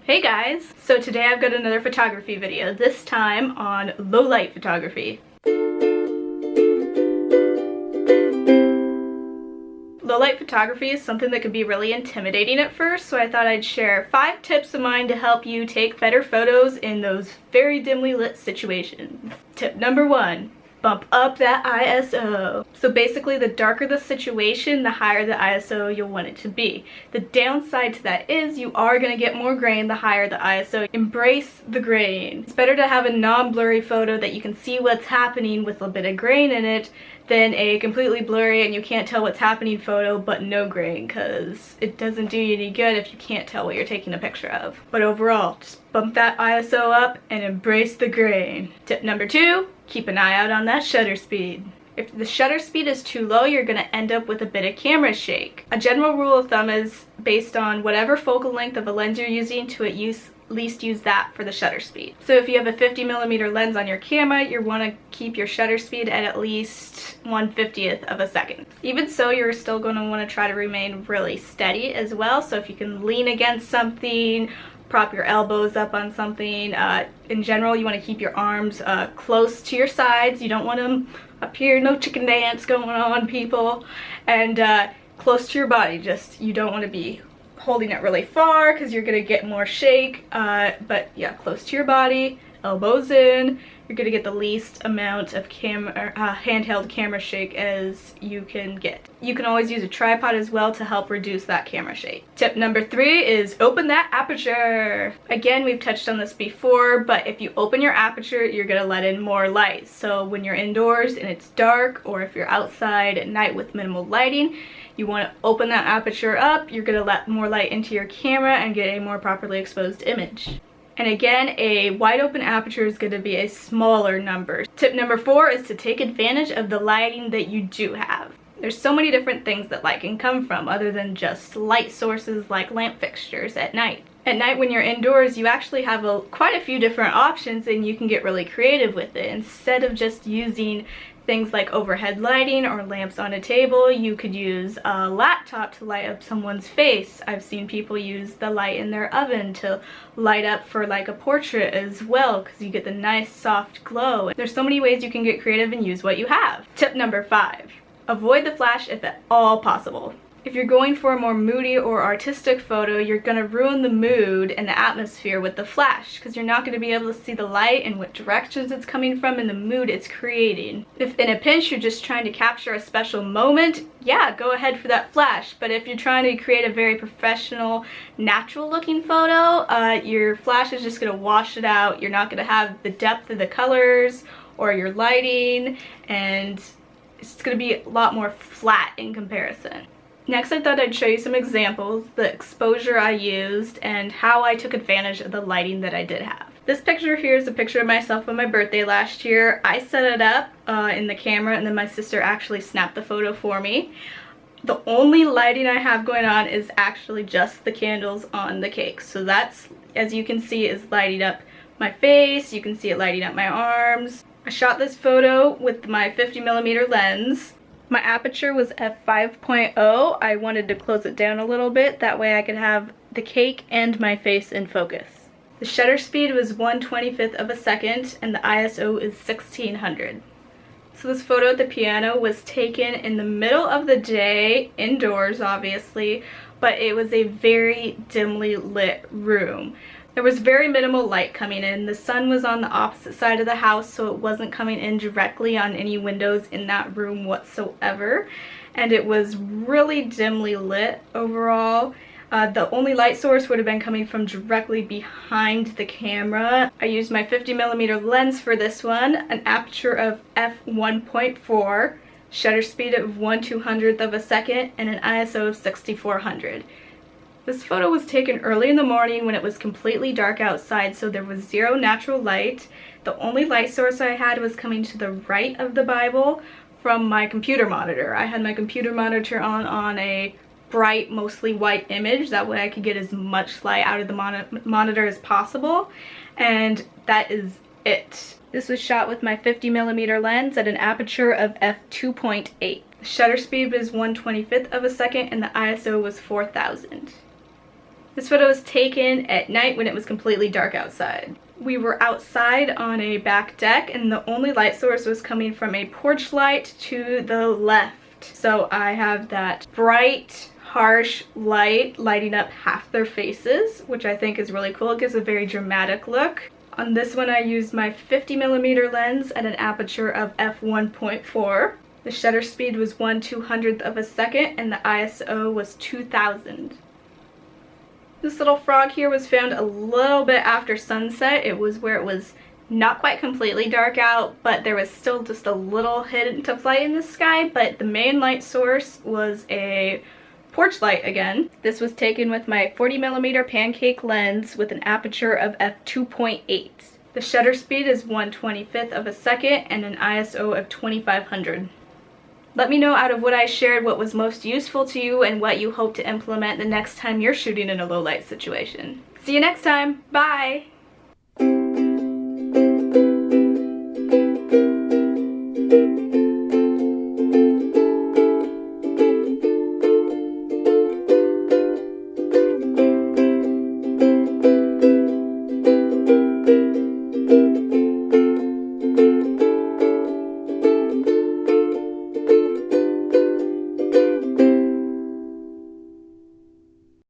Hey guys! So today I've got another photography video, this time on low light photography. Low light photography is something that can be really intimidating at first, so I thought I'd share 5 tips of mine to help you take better photos in those very dimly lit situations. Tip number 1. Bump up that ISO. So basically, the darker the situation, the higher the ISO you'll want it to be. The downside to that is you are going to get more grain the higher the ISO. Embrace the grain. It's better to have a non-blurry photo that you can see what's happening with a bit of grain in it than a completely blurry and you can't tell what's happening photo but no grain, because it doesn't do you any good if you can't tell what you're taking a picture of. But overall, just bump that ISO up and embrace the grain. Tip number 2, keep an eye out on that shutter speed. If the shutter speed is too low, you're going to end up with a bit of camera shake. A general rule of thumb is based on whatever focal length of a lens you're using to at least use that for the shutter speed. So if you have a 50mm lens on your camera, you want to keep your shutter speed at least 1/50th of a second. Even so, you're still going to want to try to remain really steady as well. So if you can lean against something, prop your elbows up on something. In general, you want to keep your arms close to your sides. You don't want them up here, no chicken dance going on, people. And close to your body, just you don't want to be holding it really far because you're going to get more shake. But yeah, close to your body, elbows in. You're going to get the least amount of handheld camera shake as you can get. You can always use a tripod as well to help reduce that camera shake. Tip number 3 is open that aperture. Again, we've touched on this before, but if you open your aperture, you're going to let in more light. So when you're indoors and it's dark, or if you're outside at night with minimal lighting, you want to open that aperture up. You're going to let more light into your camera and get a more properly exposed image. And again, a wide open aperture is going to be a smaller number. Tip number 4 is to take advantage of the lighting that you do have. There's so many different things that light can come from other than just light sources like lamp fixtures at night. At night when you're indoors, you actually have quite a few different options and you can get really creative with it. Instead of just using things like overhead lighting or lamps on a table, you could use a laptop to light up someone's face. I've seen people use the light in their oven to light up for like a portrait as well, because you get the nice soft glow. There's so many ways you can get creative and use what you have. Tip number 5, avoid the flash if at all possible. If you're going for a more moody or artistic photo, you're going to ruin the mood and the atmosphere with the flash, because you're not going to be able to see the light and what directions it's coming from and the mood it's creating. If in a pinch you're just trying to capture a special moment, yeah, go ahead for that flash. But if you're trying to create a very professional, natural looking photo, your flash is just going to wash it out. You're not going to have the depth of the colors or your lighting, and it's going to be a lot more flat in comparison. Next, I thought I'd show you some examples, the exposure I used, and how I took advantage of the lighting that I did have. This picture here is a picture of myself on my birthday last year. I set it up in the camera, and then my sister actually snapped the photo for me. The only lighting I have going on is actually just the candles on the cake. So that's, as you can see, is lighting up my face. You can see it lighting up my arms. I shot this photo with my 50mm lens. My aperture was f5.0. I wanted to close it down a little bit, that way I could have the cake and my face in focus. The shutter speed was 1/25th of a second and the ISO is 1600. So this photo at the piano was taken in the middle of the day, indoors obviously, but it was a very dimly lit room. There was very minimal light coming in. The sun was on the opposite side of the house, so it wasn't coming in directly on any windows in that room whatsoever. And it was really dimly lit overall. The only light source would have been coming from directly behind the camera. I used my 50mm lens for this one, an aperture of f1.4, shutter speed of 1/200th of a second, and an ISO of 6400. This photo was taken early in the morning when it was completely dark outside, so there was zero natural light. The only light source I had was coming to the right of the Bible from my computer monitor. I had my computer monitor on a bright, mostly white image. That way I could get as much light out of the monitor as possible. And that is it. This was shot with my 50mm lens at an aperture of f2.8. The shutter speed was 1/25th of a second and the ISO was 4000. This photo was taken at night when it was completely dark outside. We were outside on a back deck and the only light source was coming from a porch light to the left. So I have that bright, harsh light lighting up half their faces, which I think is really cool. It gives a very dramatic look. On this one I used my 50mm lens at an aperture of f1.4. The shutter speed was 1/200th of a second and the ISO was 2000. This little frog here was found a little bit after sunset. It was where it was not quite completely dark out, but there was still just a little hint of light in the sky, but the main light source was a porch light again. This was taken with my 40mm pancake lens with an aperture of f2.8. The shutter speed is 1/25th of a second and an ISO of 2500. Let me know out of what I shared what was most useful to you and what you hope to implement the next time you're shooting in a low light situation. See you next time. Bye!